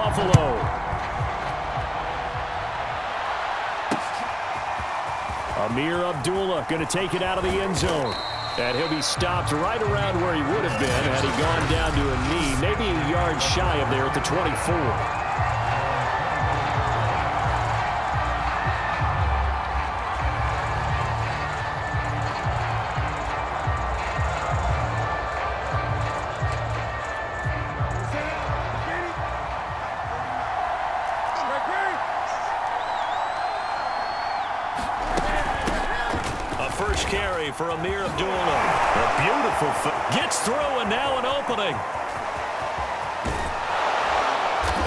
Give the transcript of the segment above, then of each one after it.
Buffalo. Amir Abdullah going to take it out of the end zone. And he'll be stopped right around where he would have been had he gone down to a knee, maybe a yard shy of there at the 24. First carry for Amir Abdullah. A beautiful gets through, and now an opening.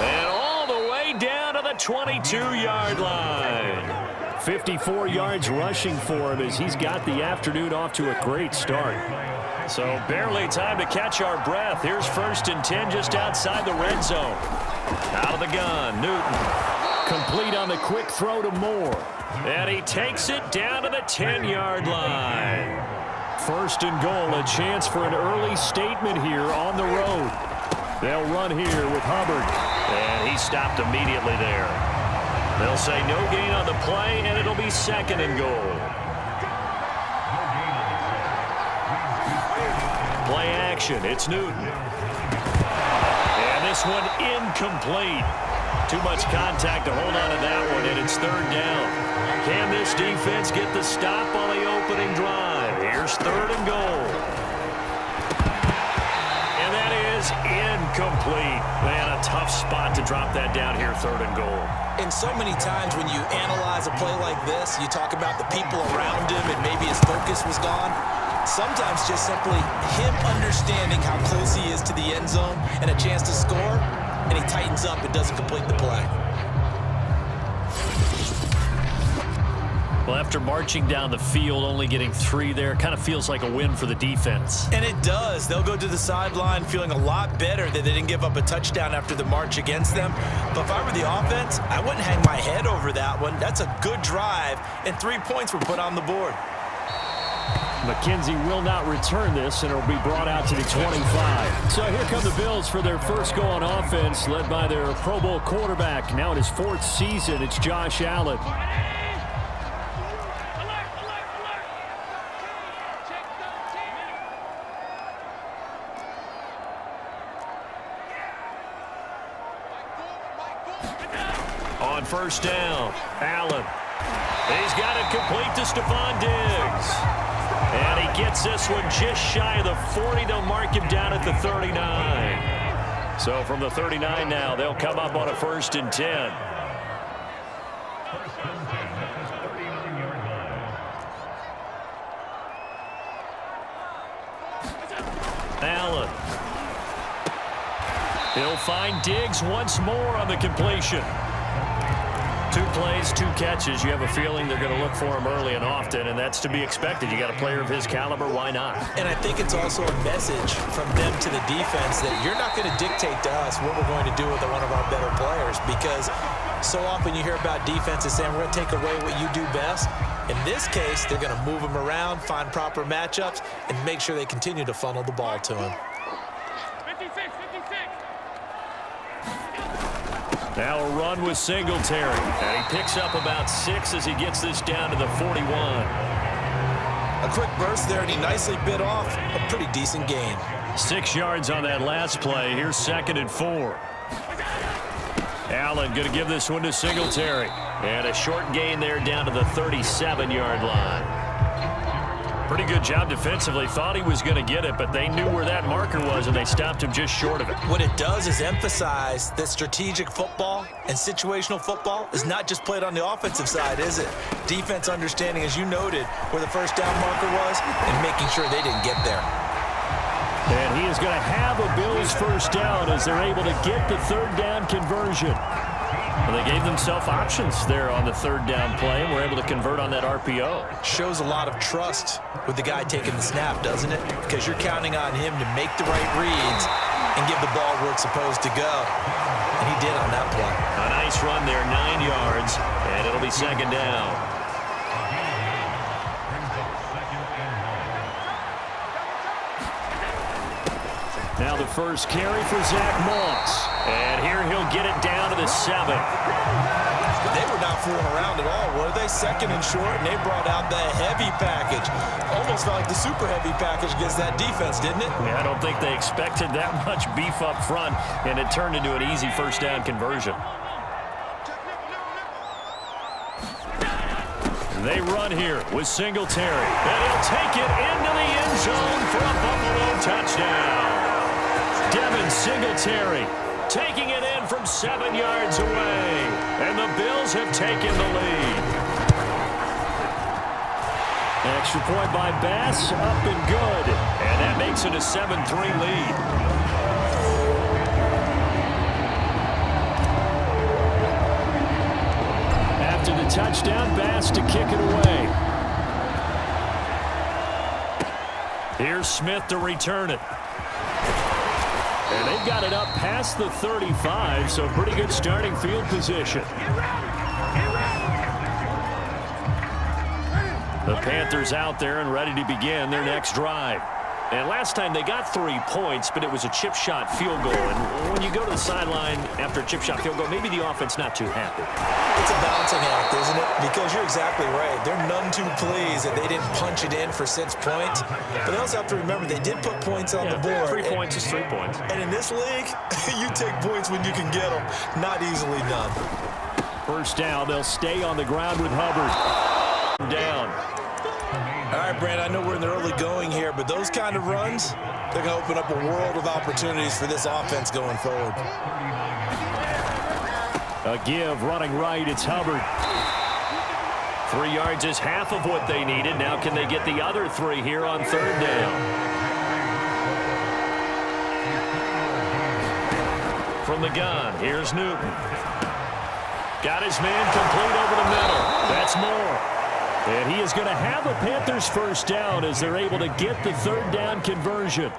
And all the way down to the 22-yard line. 54 yards rushing for him as he's got the afternoon off to a great start. So barely time to catch our breath. Here's 1st and 10 just outside the red zone. Out of the gun, Newton. Complete on the quick throw to Moore. And he takes it down to the 10-yard line. 1st and goal, a chance for an early statement here on the road. They'll run here with Hubbard. And he stopped immediately there. They'll say no gain on the play, and it'll be 2nd and goal. Play action, it's Newton. And this one incomplete. Too much contact to hold on to that one, and it's 3rd down. Can this defense get the stop on the opening drive? Here's 3rd and goal. And that is incomplete. Man, a tough spot to drop that down here, 3rd and goal. And so many times when you analyze a play like this, you talk about the people around him and maybe his focus was gone. Sometimes just simply him understanding how close he is to the end zone and a chance to score, and he tightens up and doesn't complete the play. Well, after marching down the field, only getting 3 there, kind of feels like a win for the defense. And it does. They'll go to the sideline feeling a lot better that they didn't give up a touchdown after the march against them. But if I were the offense, I wouldn't hang my head over that one. That's a good drive, and 3 points were put on the board. McKenzie will not return this, and it'll be brought out to the 25. So here come the Bills for their first go on offense, led by their Pro Bowl quarterback. Now in his 4th season, it's Josh Allen. On 1st down, Allen. He's got it complete to Stephon Diggs. And he gets this one just shy of the 40. They'll mark him down at the 39. So from the 39 now, they'll come up on a 1st and 10. Allen. He'll find Diggs once more on the completion. 2 plays, 2 catches. You have a feeling they're going to look for him early and often, and that's to be expected. You got a player of his caliber, why not? And I think it's also a message from them to the defense that you're not going to dictate to us what we're going to do with one of our better players, because so often you hear about defenses saying we're going to take away what you do best. In this case, they're going to move him around, find proper matchups, and make sure they continue to funnel the ball to him. Now a run with Singletary. And he picks up about 6 as he gets this down to the 41. A quick burst there, and he nicely bit off a pretty decent gain. 6 yards on that last play. Here's 2nd and 4. Allen going to give this one to Singletary. And a short gain there down to the 37-yard line. Pretty good job defensively. Thought he was going to get it, but they knew where that marker was, and they stopped him just short of it. What it does is emphasize that strategic football and situational football is not just played on the offensive side, is it? Defense understanding, as you noted, where the 1st down marker was and making sure they didn't get there. And he is going to have a Bills 1st down as they're able to get the 3rd down conversion. Well, they gave themselves options there on the 3rd down play and were able to convert on that RPO. Shows a lot of trust with the guy taking the snap, doesn't it? Because you're counting on him to make the right reads and give the ball where it's supposed to go. And he did on that play. A nice run there, 9 yards, and it'll be 2nd down. Now the first carry for Zach Moss. And here he'll get it down to the 7. They were not fooling around at all, were they? Second and short, and they brought out the heavy package. Almost felt like the super heavy package against that defense, didn't it? Yeah, I don't think they expected that much beef up front, and it turned into an easy first down conversion. They run here with Singletary, and he'll take it into the end zone for a Buffalo touchdown. Devin Singletary taking it in from 7 yards away, and the Bills have taken the lead. Extra point by Bass, up and good. And that makes it a 7-3 lead. After the touchdown, Bass to kick it away. Here's Smith to return it. And they've got it up past the 35, so pretty good starting field position. The Panthers out there and ready to begin their next drive. And last time they got 3 points, but it was a chip shot field goal. And when you go to the sideline after a chip shot field goal, maybe the offense not too happy. It's a balancing act, isn't it? Because you're exactly right. They're none too pleased that they didn't punch it in for 6 points. But they also have to remember they did put points on the board. 3 points is 3 points. And in this league, you take points when you can get them. Not easily done. First down, they'll stay on the ground with Hubbard. Down. All right, Brand, I know we're in the early going here, but those kind of runs, they're going to open up a world of opportunities for this offense going forward. A give, running right, it's Hubbard. 3 yards is half of what they needed. Now can they get the other 3 here on 3rd down? From the gun, here's Newton. Got his man complete over the middle. That's Moore. And he is going to have a Panthers first down as they're able to get the 3rd down conversion.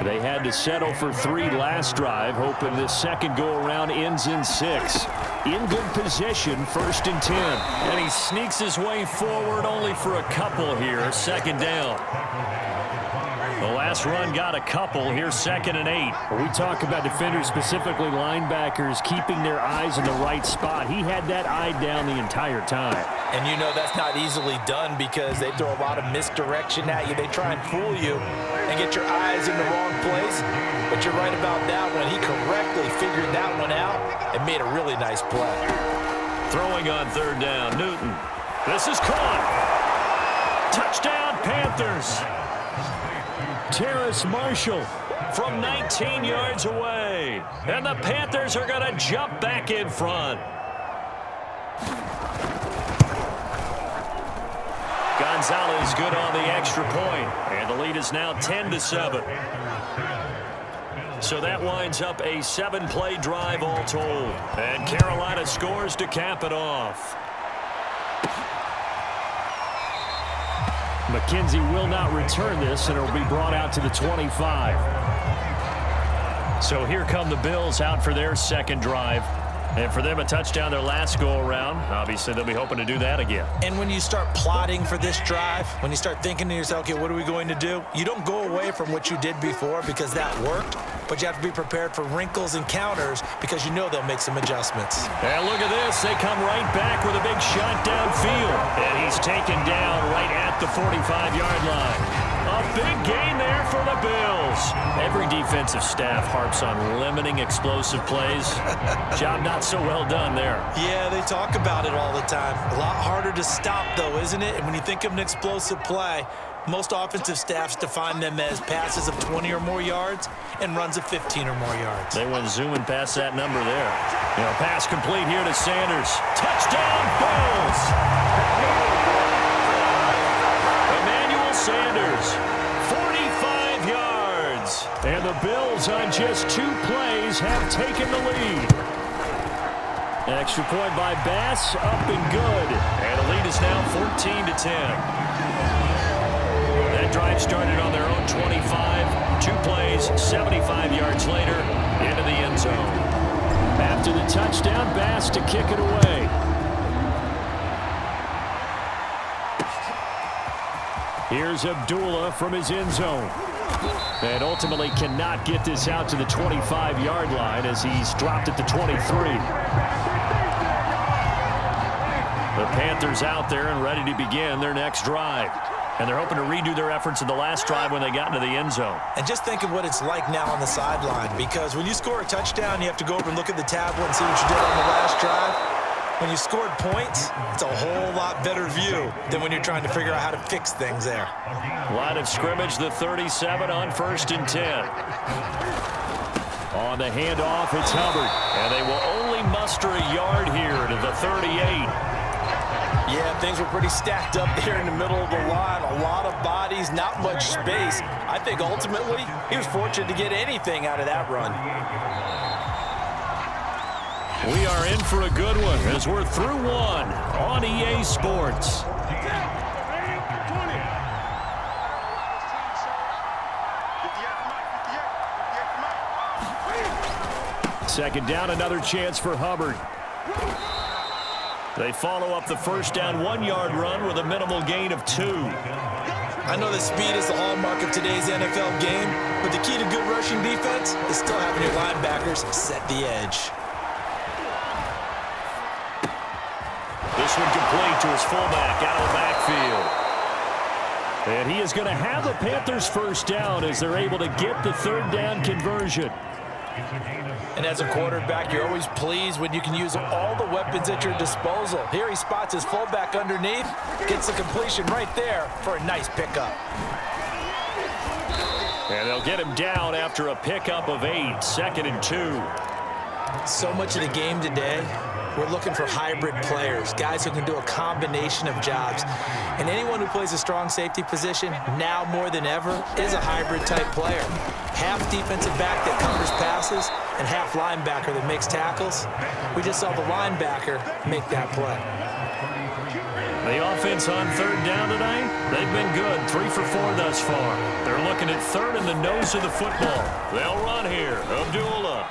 They had to settle for 3 last drive, hoping this second go-around ends in 6. In good position, 1st and 10. And he sneaks his way forward only for a couple here, 2nd down. The last run got a couple. Here's 2nd and 8. We talk about defenders, specifically linebackers, keeping their eyes in the right spot. He had that eye down the entire time. And you know that's not easily done because they throw a lot of misdirection at you. They try and fool you and get your eyes in the wrong place. But you're right about that one. He correctly figured that one out and made a really nice play. Throwing on 3rd down, Newton. This is caught. Touchdown, Panthers. Terrace Marshall from 19 yards away. And the Panthers are going to jump back in front. Gonzalez good on the extra point. And the lead is now 10-7. So that winds up a 7-play drive all told. And Carolina scores to cap it off. McKenzie will not return this, and it will be brought out to the 25. So here come the Bills out for their second drive. And for them, a touchdown their last go-around. Obviously, they'll be hoping to do that again. And when you start plotting for this drive, when you start thinking to yourself, okay, what are we going to do? You don't go away from what you did before because that worked, but you have to be prepared for wrinkles and counters because you know they'll make some adjustments. And look at this. They come right back with a big shot downfield. And he's taken down right at the 45-yard line. A big gain there for the Bills. Every defensive staff harps on limiting explosive plays. Job not so well done there. Yeah, they talk about it all the time. A lot harder to stop, though, isn't it? And when you think of an explosive play, most offensive staffs define them as passes of 20 or more yards and runs of 15 or more yards. They went zooming past that number there. You know, pass complete here to Sanders. Touchdown, Bills! Sanders, 45 yards. And the Bills on just 2 plays have taken the lead. Extra point by Bass, up and good. And the lead is now 14-10. That drive started on their own 25. 2 plays, 75 yards later, into the end zone. After the touchdown, Bass to kick it away. Here's Abdullah from his end zone. And ultimately cannot get this out to the 25-yard line as he's dropped at the 23. The Panthers out there and ready to begin their next drive. And they're hoping to redo their efforts in the last drive when they got into the end zone. And just think of what it's like now on the sideline, because when you score a touchdown, you have to go over and look at the tablet and see what you did on the last drive. When you scored points, it's a whole lot better view than when you're trying to figure out how to fix things there. Line of scrimmage, the 37 on 1st and 10. On the handoff, it's Hubbard. And they will only muster a yard here to the 38. Yeah, things were pretty stacked up there in the middle of the line. A lot of bodies, not much space. I think ultimately he was fortunate to get anything out of that run. We are in for a good one as we're through one on EA Sports. Second down, another chance for Hubbard. They follow up the first down 1-yard run with a minimal gain of 2. I know that speed is the hallmark of today's NFL game, but the key to good rushing defense is still having your linebackers set the edge. This one complete to his fullback out of the backfield. And he is going to have the Panthers first down as they're able to get the third down conversion. And as a quarterback, you're always pleased when you can use all the weapons at your disposal. Here he spots his fullback underneath, gets the completion right there for a nice pickup. And they'll get him down after a pickup of 8, 2nd and 2. So much of the game today, we're looking for hybrid players, guys who can do a combination of jobs. And anyone who plays a strong safety position, now more than ever, is a hybrid-type player. Half defensive back that covers passes and half linebacker that makes tackles. We just saw the linebacker make that play. The offense on third down tonight, they've been good, 3 for 4 thus far. They're looking at third in the nose of the football. They'll run here. Abdullah.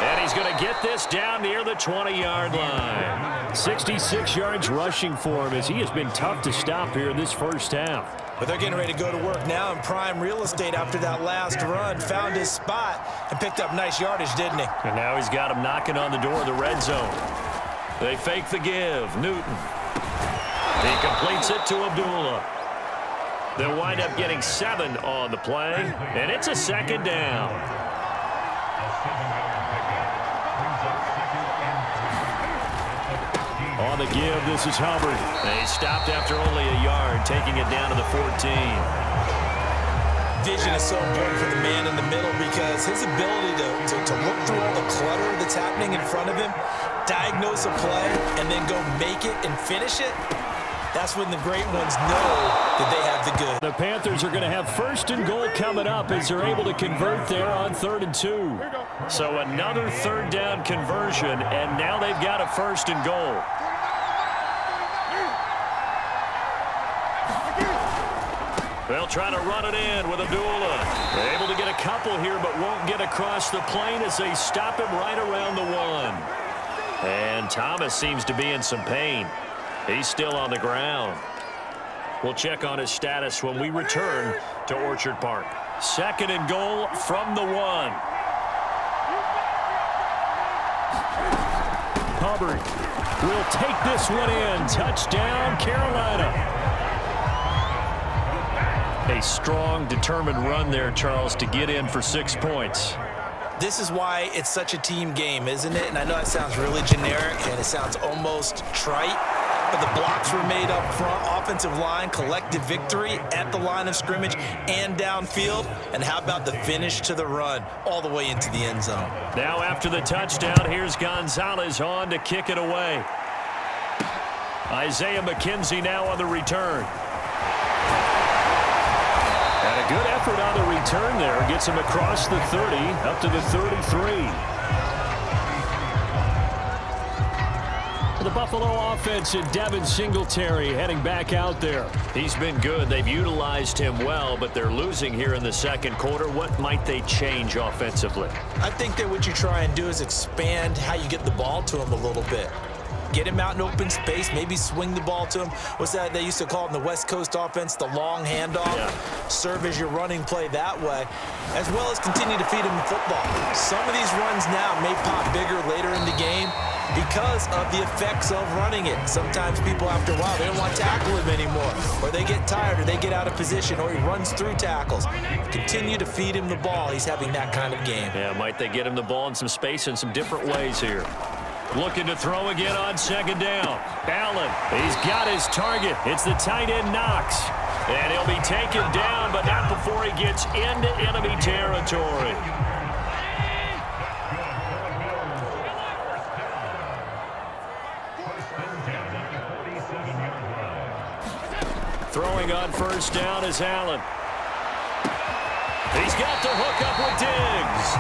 And he's going to get this down near the 20-yard line. 66 yards rushing for him as he has been tough to stop here in this first half. But they're getting ready to go to work now in prime real estate after that last run. Found his spot and picked up nice yardage, didn't he? And now he's got him knocking on the door of the red zone. They fake the give. Newton. He completes it to Abdullah. They'll wind up getting 7 on the play, and it's a second down. On the give, this is Hubbard. And he stopped after only a yard, taking it down to the 14. Vision is so important for the man in the middle because his ability to look through all the clutter that's happening in front of him, diagnose a play, and then go make it and finish it, that's when the great ones know that they have the good. The Panthers are going to have 1st and goal coming up as they're able to convert there on 3rd and 2. So another third down conversion, and now they've got a 1st and goal. They'll try to run it in with Abdullah. They're able to get a couple here, but won't get across the plane as they stop him right around the 1. And Thomas seems to be in some pain. He's still on the ground. We'll check on his status when we return to Orchard Park. 2nd and goal from the 1. Hubbard will take this one in. Touchdown, Carolina. A strong, determined run there, Charles, to get in for 6 points. This is why it's such a team game, isn't it? And I know that sounds really generic and it sounds almost trite, but the blocks were made up front, offensive line, collective victory at the line of scrimmage and downfield. And how about the finish to the run all the way into the end zone? Now after the touchdown, here's Gonzalez on to kick it away. Isaiah McKenzie now on the return. And a good effort on the return there. Gets him across the 30, up to the 33. The Buffalo offense and Devin Singletary heading back out there. He's been good. They've utilized him well, but they're losing here in the second quarter. What might they change offensively? I think that what you try and do is expand how you get the ball to him a little bit. Get him out in open space, maybe swing the ball to him. What's that they used to call it in the West Coast offense, the long handoff? Yeah. Serve as your running play that way, as well as continue to feed him the football. Some of these runs now may pop bigger later in the game because of the effects of running it. Sometimes people, after a while, they don't want to tackle him anymore, or they get tired, or they get out of position, or he runs through tackles. Continue to feed him the ball. He's having that kind of game. Yeah, might they get him the ball in some space in some different ways here. Looking to throw again on second down. Allen, he's got his target. It's the tight end Knox. And he'll be taken down, but not before he gets into enemy territory. Throwing on first down is Allen. He's got to hook up with Diggs.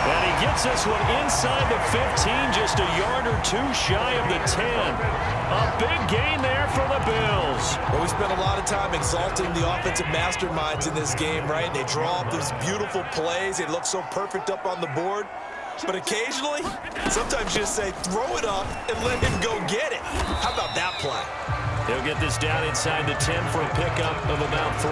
And he gets this one inside the 15, just a yard or two shy of the 10. A big gain there for the Bills. Well, we spent a lot of time exalting the offensive masterminds in this game, right? They draw up these beautiful plays. They look so perfect up on the board. But occasionally, sometimes you just say, throw it up and let him go get it. How about that play? He'll get this down inside the 10 for a pickup of about 3.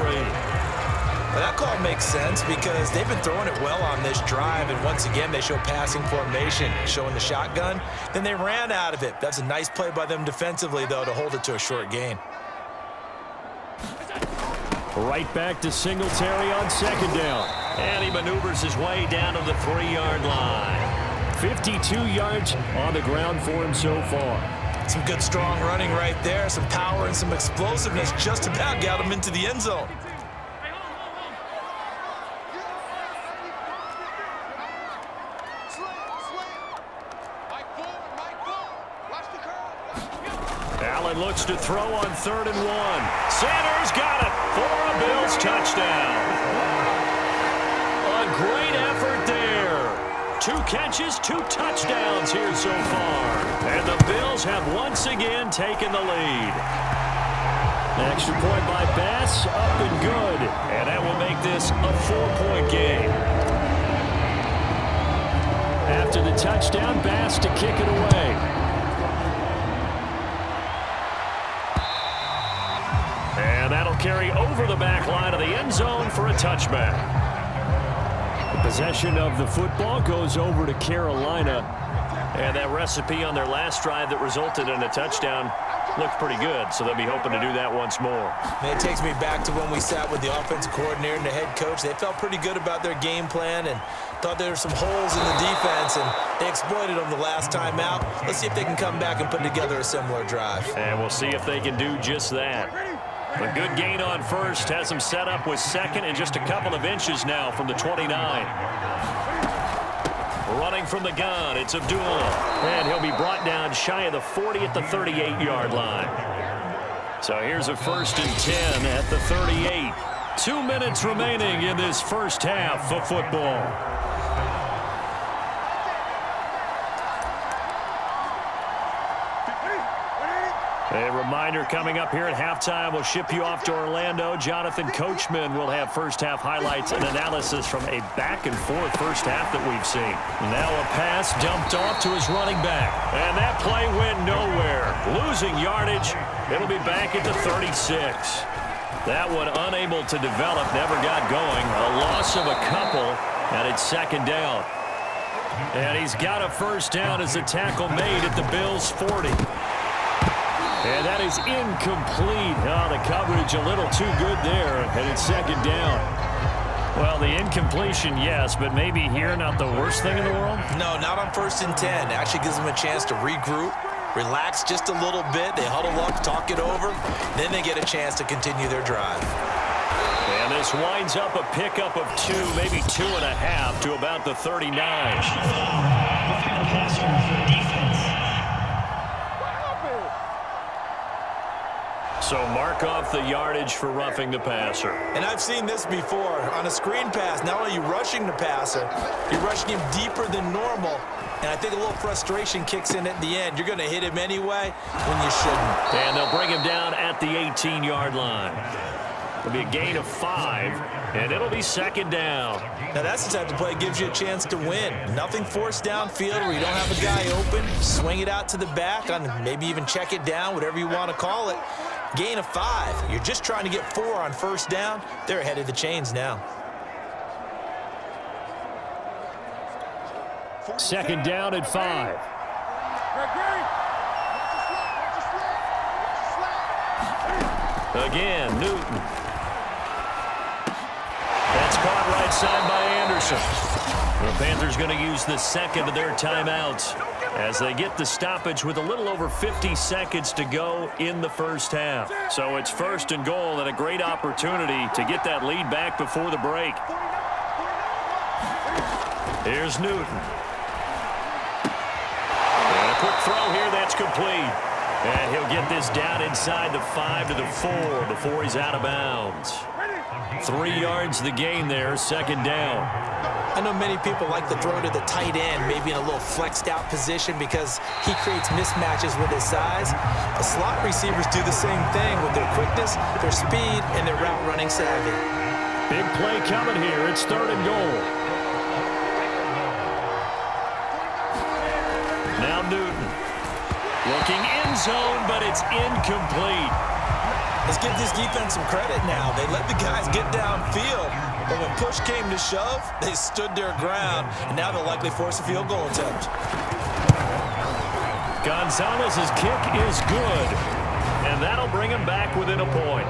Well, that call makes sense because they've been throwing it well on this drive, and once again, they show passing formation, showing the shotgun. Then they ran out of it. That's a nice play by them defensively, though, to hold it to a short gain. Right back to Singletary on second down. And he maneuvers his way down to the 3-yard line. 52 yards on the ground for him so far. Some good, strong running right there. Some power and some explosiveness just about got him into the end zone. Allen looks to throw on 3rd and 1. Sanders got it for a Bills touchdown. A great effort there. 2 catches, 2 touchdowns here so far. And the Bills have once again taken the lead. Extra point by Bass, up and good. And that will make this a 4-point game. After the touchdown, Bass to kick it away. And that'll carry over the back line of the end zone for a touchback. The possession of the football goes over to Carolina. And that recipe on their last drive that resulted in a touchdown looked pretty good, so they'll be hoping to do that once more. And it takes me back to when we sat with the offensive coordinator and the head coach. They felt pretty good about their game plan and thought there were some holes in the defense, and they exploited them the last time out. Let's see if they can come back and put together a similar drive. And we'll see if they can do just that. A good gain on first has him set up with second and just a couple of inches now from the 29. Running from the gun, it's Abdul. And he'll be brought down shy of the 40 at the 38-yard line. So here's a 1st and 10 at the 38. 2 minutes remaining in this first half of football. A reminder coming up here at halftime, we'll ship you off to Orlando. Jonathan Coachman will have first-half highlights and analysis from a back-and-forth first half that we've seen. Now a pass dumped off to his running back. And that play went nowhere. Losing yardage. It'll be back at the 36. That one unable to develop, never got going. A loss of a couple, and it's 2nd down. And he's got a first down as the tackle made at the Bills' 40. And that is incomplete. Oh, the coverage a little too good there, and it's 2nd down. Well, the incompletion, yes, but maybe here not the worst thing in the world? No, not on 1st and 10. It actually gives them a chance to regroup, relax just a little bit. They huddle up, talk it over. Then they get a chance to continue their drive. And this winds up a pickup of 2, maybe 2.5 to about the 39. So mark off the yardage for roughing the passer. And I've seen this before. On a screen pass, not only are you rushing the passer, you're rushing him deeper than normal. And I think a little frustration kicks in at the end. You're going to hit him anyway when you shouldn't. And they'll bring him down at the 18-yard line. It'll be a gain of 5, and it'll be second down. Now that's the type of play that gives you a chance to win. Nothing forced downfield where you don't have a guy open. Swing it out to the back, maybe even check it down, whatever you want to call it. Gain of 5. You're just trying to get 4 on first down. They're ahead of the chains now. Second down at 5. Again, Newton. That's caught right side by Anderson. The Panthers going to use the second of their timeouts as they get the stoppage with a little over 50 seconds to go in the first half. So it's first and goal and a great opportunity to get that lead back before the break. Here's Newton. And a quick throw here, that's complete. And he'll get this down inside the 5 to the 4 before he's out of bounds. 3 yards the gain there, second down. I know many people like to throw to the tight end, maybe in a little flexed out position because he creates mismatches with his size. But slot receivers do the same thing with their quickness, their speed, and their route running savvy. Big play coming here. It's third and goal. Now Newton. Looking end zone, but it's incomplete. Let's give this defense some credit now. They let the guys get downfield, but when push came to shove, they stood their ground, and now they'll likely force a field goal attempt. Gonzalez's kick is good, and that'll bring him back within a point.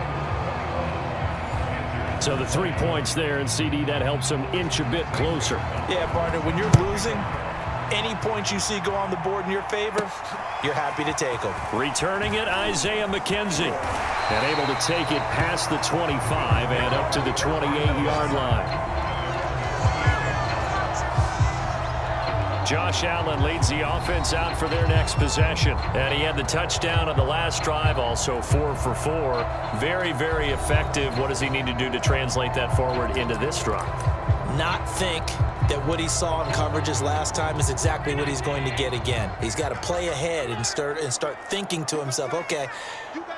So the 3 points there, and CD, that helps them inch a bit closer. Yeah, partner, when you're losing, any points you see go on the board in your favor, you're happy to take them. Returning it, Isaiah McKenzie. And able to take it past the 25 and up to the 28-yard line. Josh Allen leads the offense out for their next possession. And he had the touchdown on the last drive, also 4 for 4. Very, very effective. What does he need to do to translate that forward into this drive? Not think that what he saw in coverages last time is exactly what he's going to get again. He's got to play ahead and start thinking to himself, okay,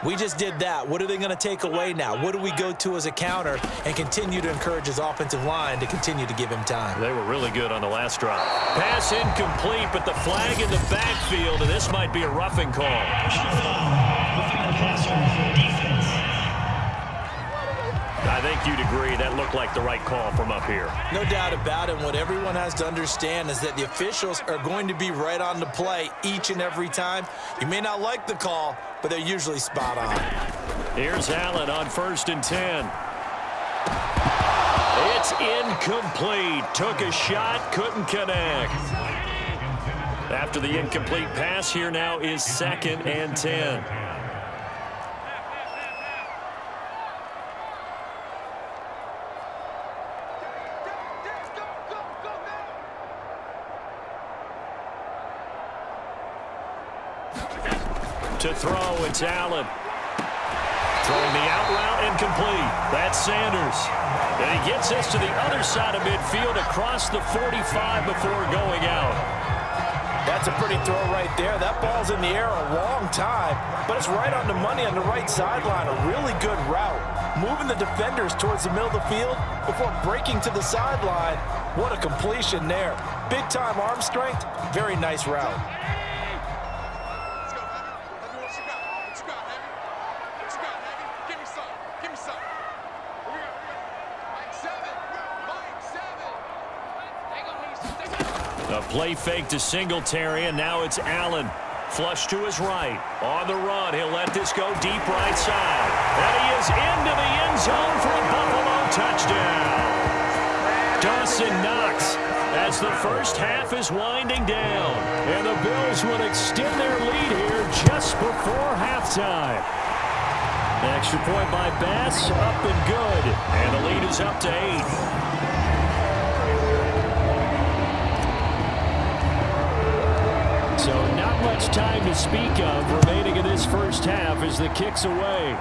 we just did that. What are they going to take away now? What do we go to as a counter? And continue to encourage his offensive line to continue to give him time. They were really good on the last drive. Pass incomplete, but the flag in the backfield, and this might be a roughing call. I think you'd agree that looked like the right call from up here. No doubt about it. What everyone has to understand is that the officials are going to be right on the play each and every time. You may not like the call, but they're usually spot on. Here's Allen on 1st and 10. It's incomplete. Took a shot, couldn't connect. After the incomplete pass, here now is 2nd and 10. To throw, it's Allen. Throwing the out route incomplete. That's Sanders. And he gets us to the other side of midfield across the 45 before going out. That's a pretty throw right there. That ball's in the air a long time, but it's right on the money on the right sideline. A really good route. Moving the defenders towards the middle of the field before breaking to the sideline. What a completion there. Big-time arm strength. Very nice route. A play fake to Singletary, and now it's Allen. Flush to his right. On the run, he'll let this go deep right side. And he is into the end zone for a Buffalo touchdown. Dawson Knox as the first half is winding down. And the Bills would extend their lead here just before halftime. An extra point by Bass, up and good. And the lead is up to 8. So not much time to speak of remaining in this first half as the kick's away.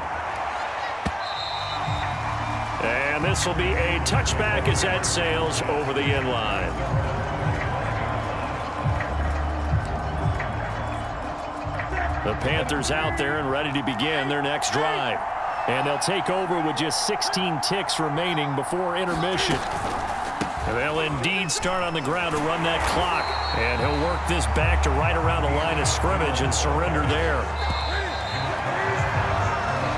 And this will be a touchback as that sails over the end line. The Panthers out there and ready to begin their next drive. And they'll take over with just 16 ticks remaining before intermission. They'll indeed start on the ground to run that clock. And he'll work this back to right around the line of scrimmage and surrender there.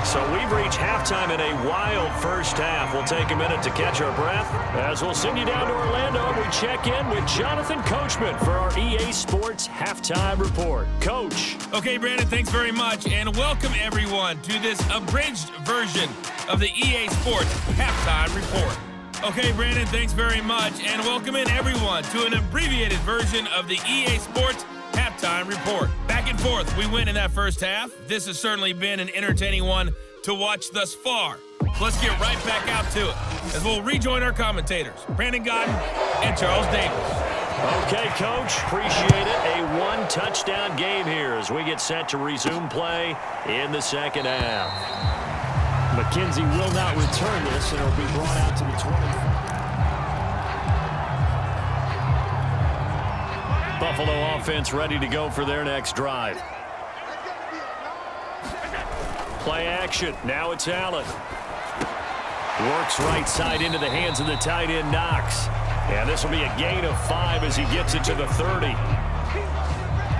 So we've reached halftime in a wild first half. We'll take a minute to catch our breath as we'll send you down to Orlando and we check in with Jonathan Coachman for our EA Sports Halftime Report. Coach. Okay, Brandon, thanks very much, and welcome everyone to this abridged version of the EA Sports Halftime Report. Okay, Brandon, thanks very much, and welcome in everyone to an abbreviated version of the EA Sports Halftime Report. Back and forth, we win in that first half. This has certainly been an entertaining one to watch thus far. Let's get right back out to it as we'll rejoin our commentators, Brandon Godden and Charles Davis. Okay, Coach, appreciate it. A one-touchdown game here as we get set to resume play in the second half. McKenzie will not return this, and it'll be brought out to the 20. Buffalo offense ready to go for their next drive. Play action. Now it's Allen. Works right side into the hands of the tight end, Knox. And this will be a gain of 5 as he gets it to the 30.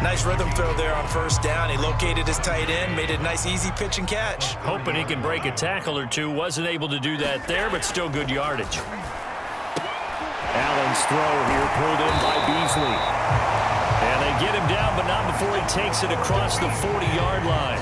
Nice rhythm throw there on first down. He located his tight end, made a nice easy pitch and catch. Hoping he can break a tackle or two. Wasn't able to do that there, but still good yardage. Allen's throw here pulled in by Beasley. And they get him down, but not before he takes it across the 40-yard line.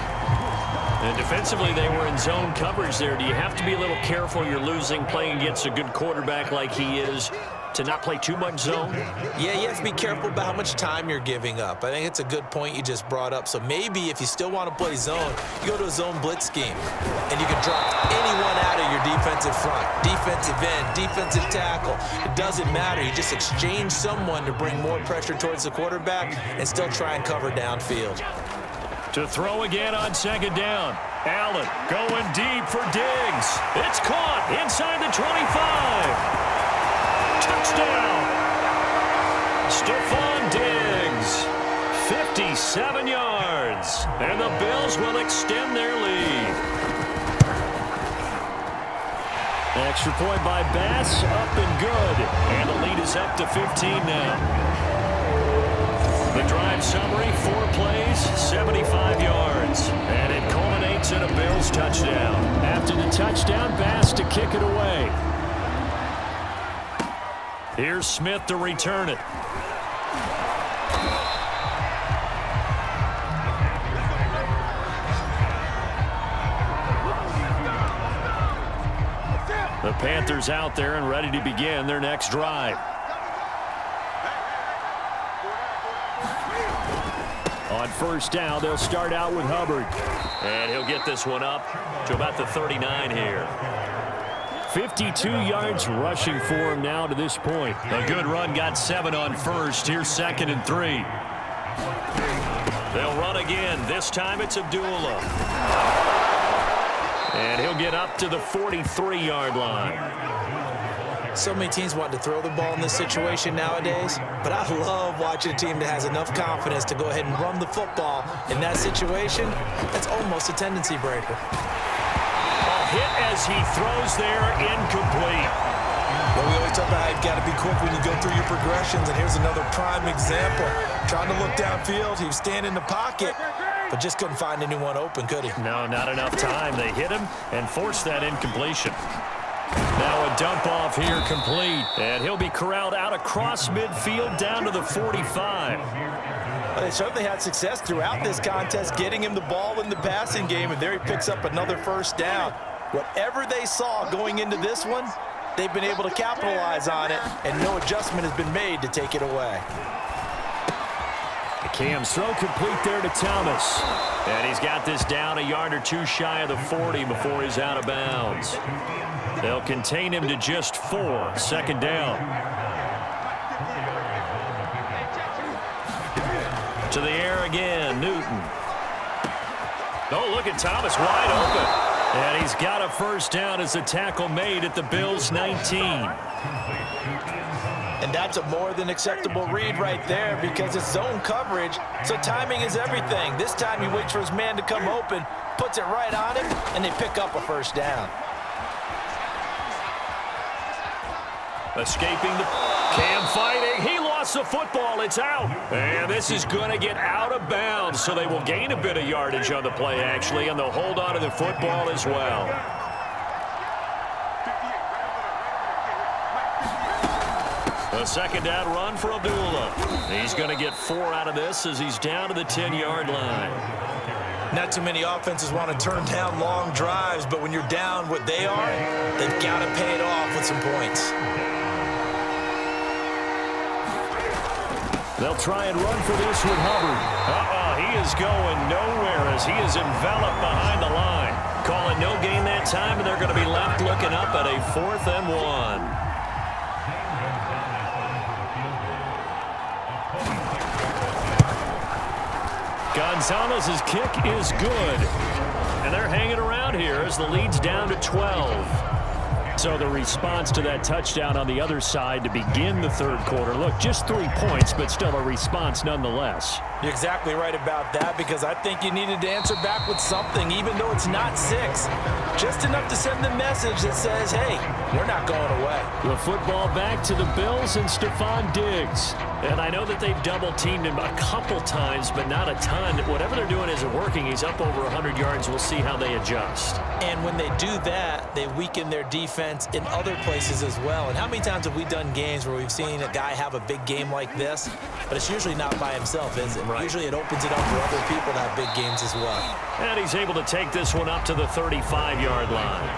And defensively, they were in zone coverage there. Do you have to be a little careful? You're losing playing against a good quarterback like he is to not play too much zone? Yeah, you have to be careful about how much time you're giving up. I think it's a good point you just brought up. So maybe if you still want to play zone, you go to a zone blitz scheme. And you can drop anyone out of your defensive front, defensive end, defensive tackle. It doesn't matter. You just exchange someone to bring more pressure towards the quarterback and still try and cover downfield. To throw again on second down. Allen going deep for Diggs. It's caught inside the 25. Touchdown. Stephon Diggs. 57 yards. And the Bills will extend their lead. Extra point by Bass, up and good. And the lead is up to 15 now. The drive summary, 4 plays, 75 yards. And it culminates in a Bills touchdown. After the touchdown, Bass to kick it away. Here's Smith to return it. The Panthers out there and ready to begin their next drive. On first down, they'll start out with Hubbard. And he'll get this one up to about the 39 here. 52 yards rushing for him now to this point. A good run, got 7 on first. Here's 2nd and 3. They'll run again. This time it's Abdullah. And he'll get up to the 43-yard line. So many teams want to throw the ball in this situation nowadays, but I love watching a team that has enough confidence to go ahead and run the football in that situation. That's almost a tendency breaker. Hit as he throws there, incomplete. Well, we always talk about how you've got to be quick when you go through your progressions, and here's another prime example. Trying to look downfield, he was standing in the pocket, but just couldn't find anyone open, could he? No, not enough time. They hit him and forced that incompletion. Now a dump off here complete, and he'll be corralled out across midfield down to the 45. Well, they certainly had success throughout this contest, getting him the ball in the passing game, and there he picks up another first down. Whatever they saw going into this one, they've been able to capitalize on it, and no adjustment has been made to take it away. Cam's throw complete there to Thomas. And he's got this down a yard or two shy of the 40 before he's out of bounds. They'll contain him to just 4. 2nd down. To the air again, Newton. Oh, look at Thomas wide open. And he's got a first down as the tackle made at the Bills' 19. And that's a more than acceptable read right there because it's zone coverage, so timing is everything. This time he waits for his man to come open, puts it right on him, and they pick up a first down. Escaping the Cam fighting. He lost the football. It's out. And this is going to get out of bounds, so they will gain a bit of yardage on the play, actually, and they'll hold on to the football as well. A second down run for Abdullah. He's going to get 4 out of this as he's down to the 10-yard line. Not too many offenses want to turn down long drives, but when you're down what they are, they've got to pay it off with some points. They'll try and run for this with Hubbard. He is going nowhere as he is enveloped behind the line. Calling no gain that time, and they're going to be left looking up at a 4th and 1. Gonzalez's kick is good. And they're hanging around here as the lead's down to 12. So the response to that touchdown on the other side to begin the third quarter. Look, just 3 points, but still a response nonetheless. You're exactly right about that because I think you needed to answer back with something, even though it's not 6. Just enough to send the message that says, hey, we're not going away. The football back to the Bills and Stephon Diggs. And I know that they've double-teamed him a couple times, but not a ton. Whatever they're doing isn't working. He's up over 100 yards. We'll see how they adjust. And when they do that, they weaken their defense in other places as well. And how many times have we done games where we've seen a guy have a big game like this, but it's usually not by himself, is it? Right. Usually it opens it up for other people to have big games as well. And he's able to take this one up to the 35-yard line.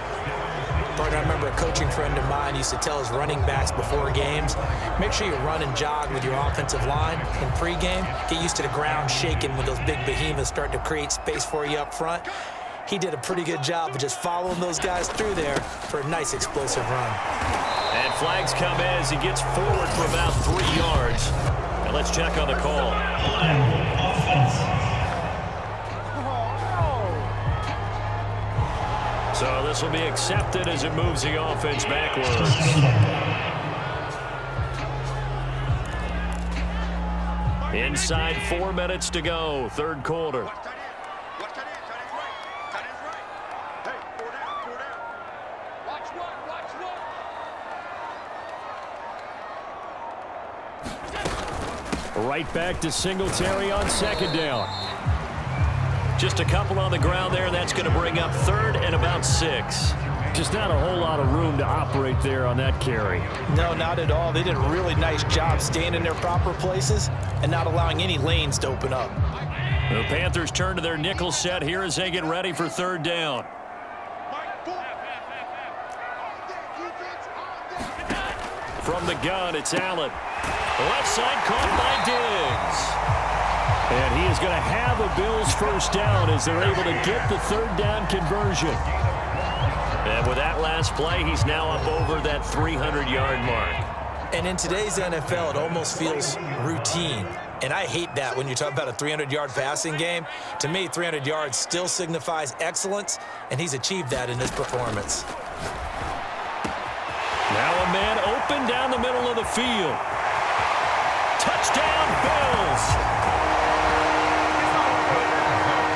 Partner, I remember a coaching friend of mine used to tell his running backs before games, make sure you run and jog with your offensive line in pregame. Get used to the ground shaking when those big behemoths start to create space for you up front. He did a pretty good job of just following those guys through there for a nice explosive run. And flags come in as he gets forward for about 3 yards. And let's check on the call. So this will be accepted as it moves the offense backwards. Inside 4 minutes to go, third quarter. Right back to Singletary on second down. Just a couple on the ground there, and that's going to bring up 3rd and about 6. Just not a whole lot of room to operate there on that carry. No, not at all. They did a really nice job staying in their proper places and not allowing any lanes to open up. The Panthers turn to their nickel set here as they get ready for 3rd down. From the gun, it's Allen. Left side caught by Diggs. And he is going to have a Bills first down as they're able to get the 3rd down conversion. And with that last play, he's now up over that 300-yard mark. And in today's NFL, it almost feels routine. And I hate that when you talk about a 300-yard passing game. To me, 300 yards still signifies excellence, and he's achieved that in this performance. Now a man open down the middle of the field. Touchdown, Bills!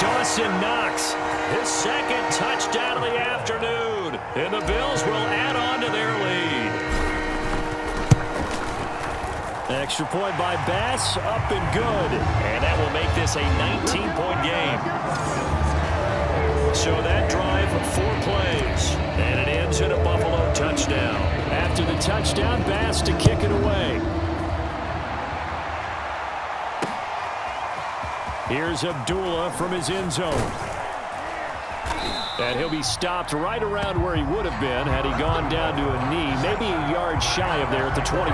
Dawson Knox, his 2nd touchdown of the afternoon. And the Bills will add on to their lead. Extra point by Bass, up and good. And that will make this a 19-point game. So that drive, 4 plays. And it ends in a Buffalo touchdown. After the touchdown, Bass to kick it away. Here's Abdullah from his end zone. And he'll be stopped right around where he would have been had he gone down to a knee, maybe a yard shy of there at the 24.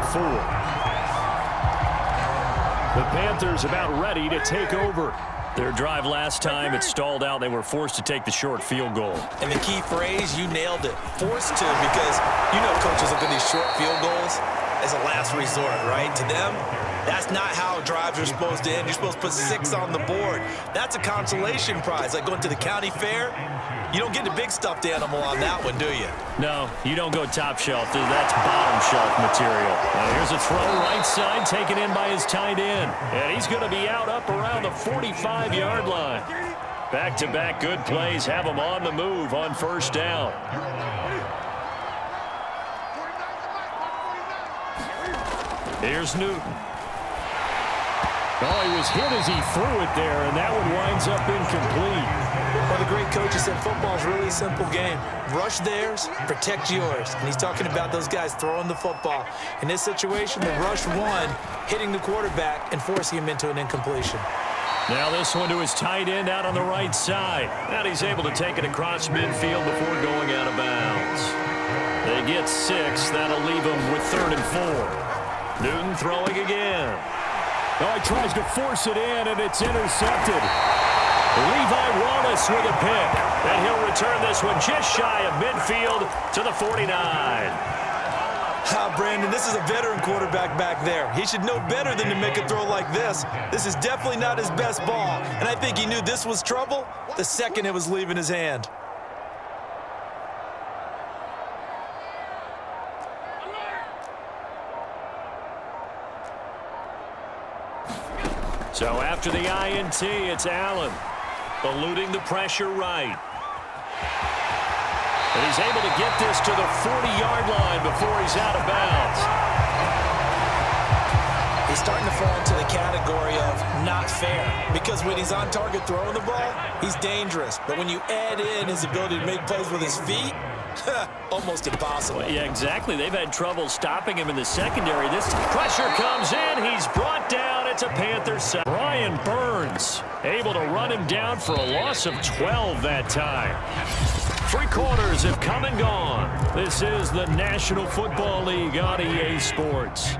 The Panthers about ready to take over. Their drive last time, it stalled out. They were forced to take the short field goal. And the key phrase, you nailed it, forced to, because you know coaches look at these short field goals as a last resort, right? To them, That's not how drives are supposed to end. You're supposed to put 6 on the board. That's a consolation prize, like going to the county fair. You don't get the big stuffed animal on that one, do you? No, you don't go top shelf. That's bottom shelf material. And here's a throw right side taken in by his tight end. And he's going to be out up around the 45-yard line. Back-to-back good plays have him on the move on first down. Here's Newton. Oh, he was hit as he threw it there, and that one winds up incomplete. Well, the great coach has said football is really a simple game. Rush theirs, protect yours. And he's talking about those guys throwing the football. In this situation, the rush won, hitting the quarterback and forcing him into an incompletion. Now this one to his tight end out on the right side. And he's able to take it across midfield before going out of bounds. They get 6. That'll leave them with 3rd and 4. Newton throwing again. Oh, he tries to force it in, and it's intercepted. Levi Wallace with a pick. And he'll return this one just shy of midfield to the 49. Brandon, this is a veteran quarterback back there. He should know better than to make a throw like this. This is definitely not his best ball, and I think he knew this was trouble the second it was leaving his hand. So after the INT, it's Allen, eluding the pressure right. And he's able to get this to the 40-yard line before he's out of bounds. He's starting to fall into the category of not fair, because when he's on target throwing the ball, he's dangerous. But when you add in his ability to make plays with his feet, almost impossible. Well, yeah, exactly. They've had trouble stopping him in the secondary. This pressure comes in. He's brought down. It's a Panthers sack. Brian Burns able to run him down for a loss of 12 that time. 3 quarters have come and gone. This is the National Football League on EA Sports.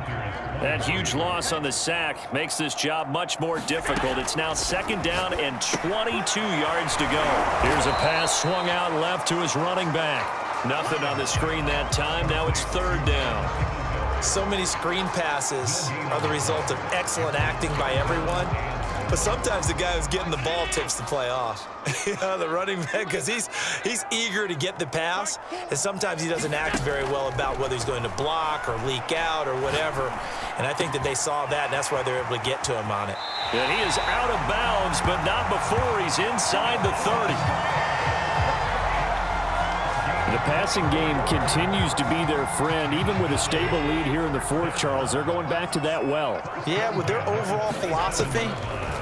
That huge loss on the sack makes this job much more difficult. It's now 2nd down and 22 yards to go. Here's a pass swung out left to his running back. Nothing on the screen that time. Now it's 3rd down. So many screen passes are the result of excellent acting by everyone. But sometimes the guy who's getting the ball tips the play off. The running back, because he's eager to get the pass, and sometimes he doesn't act very well about whether he's going to block or leak out or whatever. And I think that they saw that, and that's why they're able to get to him on it. And he is out of bounds, but not before he's inside the 30. The passing game continues to be their friend, even with a stable lead here in the 4th, Charles. They're going back to that well. Yeah, with their overall philosophy,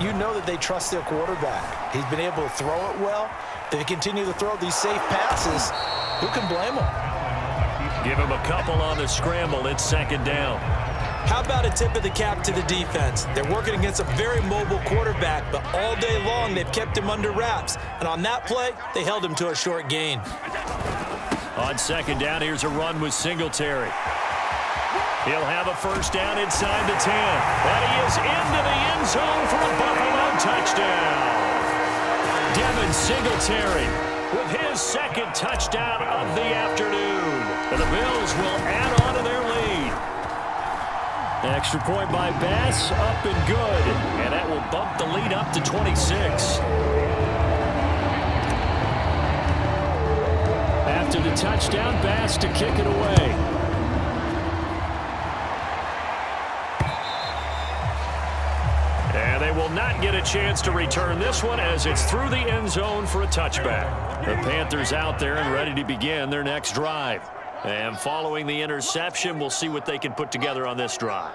you know that they trust their quarterback. He's been able to throw it well. They continue to throw these safe passes. Who can blame them? Give him a couple on the scramble. It's 2nd down. How about a tip of the cap to the defense? They're working against a very mobile quarterback, but all day long they've kept him under wraps. And on that play, they held him to a short gain. On 2nd down, here's a run with Singletary. He'll have a 1st down inside the 10. And he is into the end zone for a Buffalo touchdown. Devin Singletary with his 2nd touchdown of the afternoon. And the Bills will add on to their lead. Extra point by Bass, up and good. And that will bump the lead up to 26. After the touchdown, Bass to kick it away. And they will not get a chance to return this one as it's through the end zone for a touchback. The Panthers out there and ready to begin their next drive. And following the interception, we'll see what they can put together on this drive.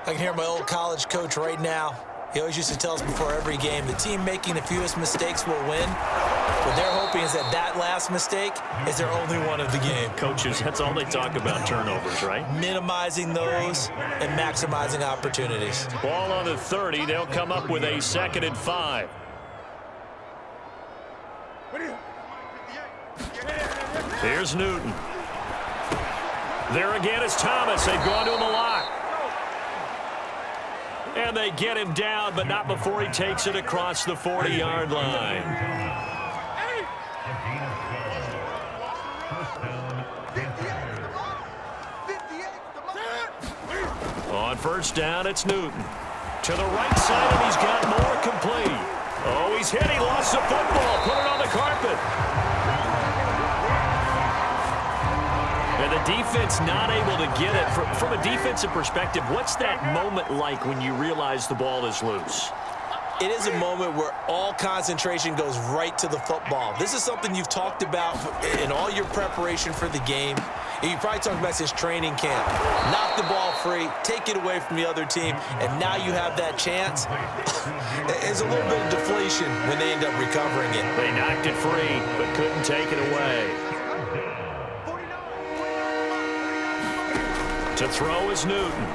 I can hear my old college coach right now. He always used to tell us before every game, the team making the fewest mistakes will win. What they're hoping is that that last mistake is their only one of the game. Coaches, that's all they talk about, turnovers, right? Minimizing those and maximizing opportunities. Ball on the 30. They'll come up with a 2nd and 5. Here's Newton. There again is Thomas. They've gone to him a lot. And they get him down, but not before he takes it across the 40-yard line. On first down, it's Newton. To the right side, and he's got more complete. Oh, he's hit. He lost the football. Put it on the carpet. And the defense not able to get it. From a defensive perspective, what's that moment like when you realize the ball is loose? It is a moment where all concentration goes right to the football. This is something you've talked about in all your preparation for the game. And you probably talked about since training camp. Knock the ball free, take it away from the other team, and now you have that chance. There's a little bit of deflation when they end up recovering it. They knocked it free, but couldn't take it away. To throw is Newton.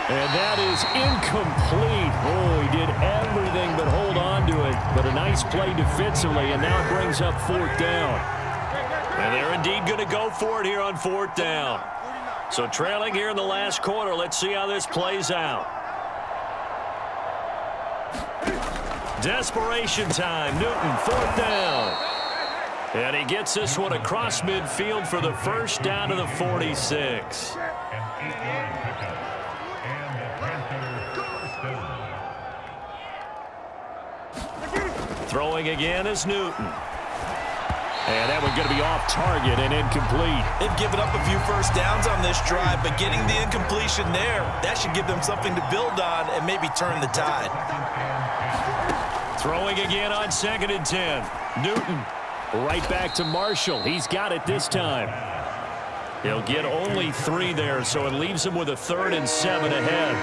And that is incomplete. Oh, he did everything but hold on to it. But a nice play defensively, and now it brings up fourth down. And they're indeed going to go for it here on fourth down. So trailing here in the last quarter, let's see how this plays out. Desperation time. Newton, fourth down. And he gets this one across midfield for the first down to the 46. Throwing again is Newton. And that one going to be off target and incomplete. They've given up a few first downs on this drive, but getting the incompletion there, that should give them something to build on and maybe turn the tide. Throwing again on 2nd and 10. Newton right back to Marshall. He's got it this time. He'll get only 3 there, so it leaves him with a 3rd and 7 ahead.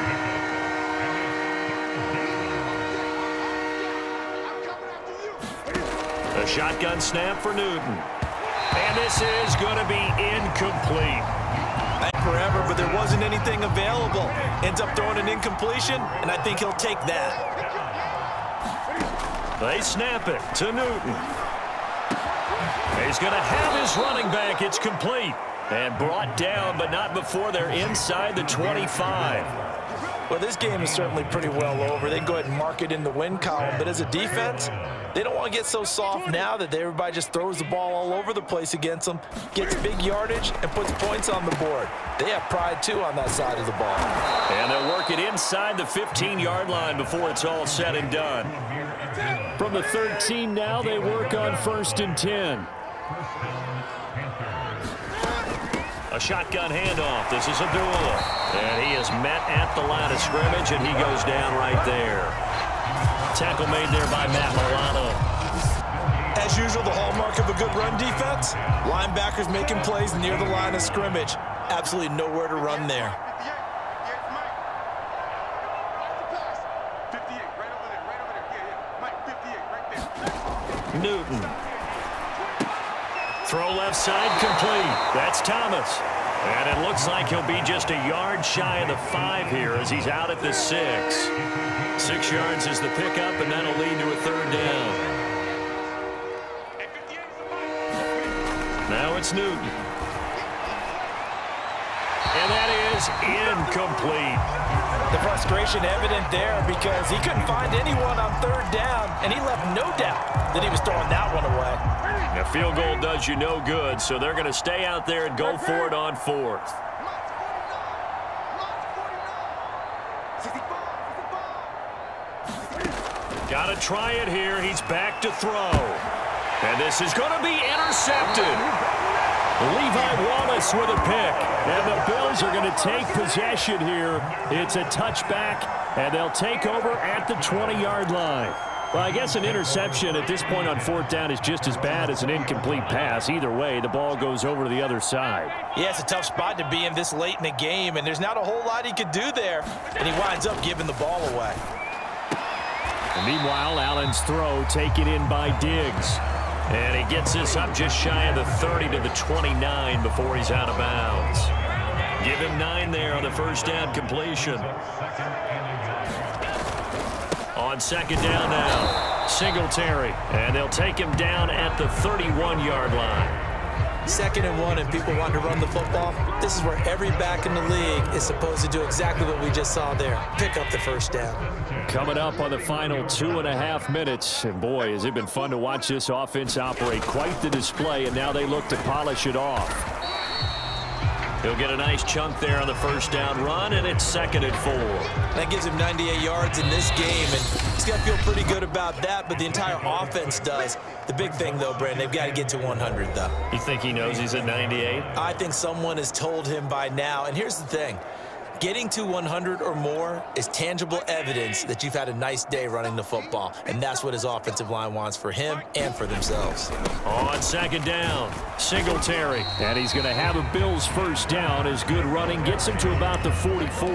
A shotgun snap for Newton. And this is going to be incomplete. Forever, but there wasn't anything available. Ends up throwing an incompletion, and I think he'll take that. They snap it to Newton. He's going to have his running back. It's complete. And brought down, but not before they're inside the 25. Well, this game is certainly pretty well over. They can go ahead and mark it in the win column. But as a defense, they don't want to get so soft now that everybody just throws the ball all over the place against them, gets big yardage, and puts points on the board. They have pride, too, on that side of the ball. And they'll work it inside the 15-yard line before it's all said and done. From the 13 now, they work on 1st and 10. A shotgun handoff. This is Abdullah. And he is met at the line of scrimmage, and he goes down right there. Tackle made there by Matt Milano. As usual, the hallmark of a good run defense, linebackers making plays near the line of scrimmage. Absolutely nowhere to run there. Newton. Throw left side complete. That's Thomas. And it looks like he'll be just a yard shy of the 5 here as he's out at the 6. 6 yards is the pickup, and that'll lead to a 3rd down. Now it's Newton. And that is incomplete. The frustration evident there because he couldn't find anyone on 3rd down, and he left no doubt that he was throwing that one away. A field goal does you no good, so they're going to stay out there and go for it on 4th. Got to try it here. He's back to throw. And this is going to be intercepted. Levi Wallace with a pick. And the Bills are going to take possession here. It's a touchback, and they'll take over at the 20-yard line. Well, I guess an interception at this point on 4th down is just as bad as an incomplete pass. Either way, the ball goes over to the other side. Yeah, it's a tough spot to be in this late in the game, and there's not a whole lot he could do there, and he winds up giving the ball away. And meanwhile, Allen's throw taken in by Diggs. And he gets this up just shy of the 30 to the 29 before he's out of bounds. Give him 9 there on the first down completion. On 2nd down now, Singletary. And they'll take him down at the 31-yard line. 2nd and 1, and people want to run the football. This is where every back in the league is supposed to do exactly what we just saw there. Pick up the first down. Coming up on the final 2.5 minutes. And boy, has it been fun to watch this offense operate. Quite the display, and now they look to polish it off. He'll get a nice chunk there on the first down run, and it's 2nd and 4. That gives him 98 yards in this game, and he's got to feel pretty good about that, but the entire offense does. The big thing, though, Brandon, they've got to get to 100, though. You think he knows he's at 98? I think someone has told him by now, and here's the thing. Getting to 100 or more is tangible evidence that you've had a nice day running the football, and that's what his offensive line wants for him and for themselves. On 2nd down, Singletary. And he's going to have a Bills first down as good running gets him to about the 44.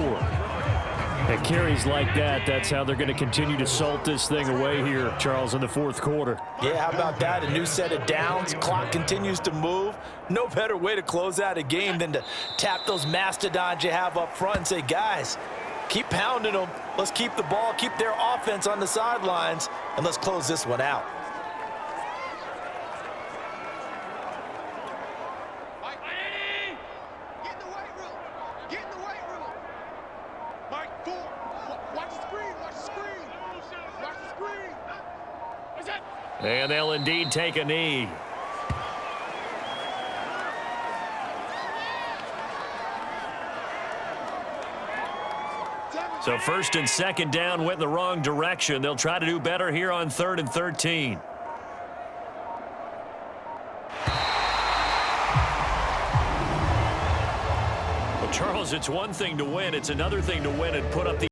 And carries like that, that's how they're going to continue to salt this thing away here, Charles, in the 4th quarter. Yeah, how about that? A new set of downs. Clock continues to move. No better way to close out a game than to tap those mastodons you have up front and say, guys, keep pounding them. Let's keep the ball, keep their offense on the sidelines, and let's close this one out. And they'll indeed take a knee. So 1st and 2nd down went in the wrong direction. They'll try to do better here on 3rd and 13. Well, Charles, it's one thing to win. It's another thing to win and put up the